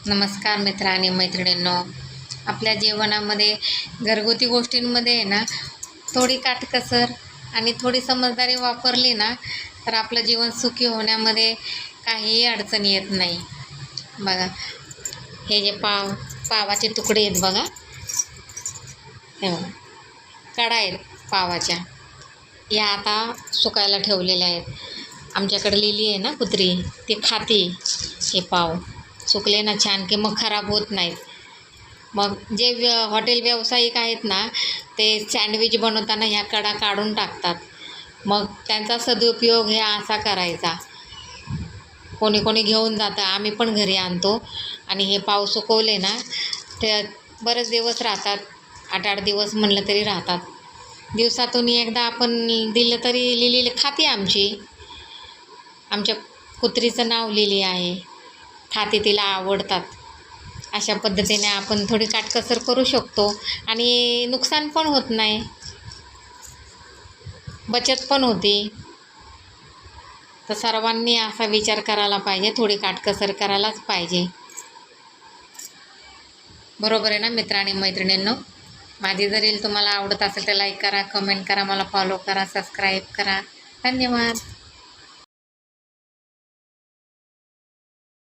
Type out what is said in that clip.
नमस्कार मित्र आणि मैत्रिणींनो. आपल्या जीवनामध्ये घरगुती गोष्टींमध्ये आहे ना, थोडी काटकसर आणि थोडी समजदारी वापरली ना, तर आपलं जीवन सुखी होण्यामध्ये काहीही अडचण येत नाही. बघा, हे जे पावाचे तुकडे आहेत बघा, हे बघा, कडा आहेत पावाच्या. या आता सुकायला ठेवलेल्या आहेत. आमच्याकडे लिहिली आहे ना कुत्री, ती खाते हे पाव. सुकले ना छान की मग खराब होत नाहीत. मग जे हॉटेल व्यावसायिक आहेत ना, ते सँडविच बनवताना ह्या कडा काढून टाकतात. मग त्यांचा सदुपयोग हे असा करायचा. कोणी कोणी घेऊन जातं, आम्ही पण घरी आणतो. आणि हे पाव सुकवले ना, ते बरेच दिवस राहतात. 8-8 दिवस म्हणलं तरी राहतात. दिवसातून एकदा आपण दिलं तरी लिली खाते आमची. आमच्या कुत्रीचं नाव लिली आहे, खाते, तिला आवडतात. अशा पद्धतीने आपण थोडी काटकसर करू शकतो आणि नुकसान पण होत नाही, बचत पण होती. तर सर्वांनी असा विचार करायला पाहिजे, थोडी काटकसर करायलाच पाहिजे. बरोबर आहे ना मित्र आणि मैत्रिणींनो. माझी जर रील तुम्हाला आवडत असेल तर लाईक करा, कमेंट करा, मला फॉलो करा, सबस्क्राईब करा. धन्यवाद.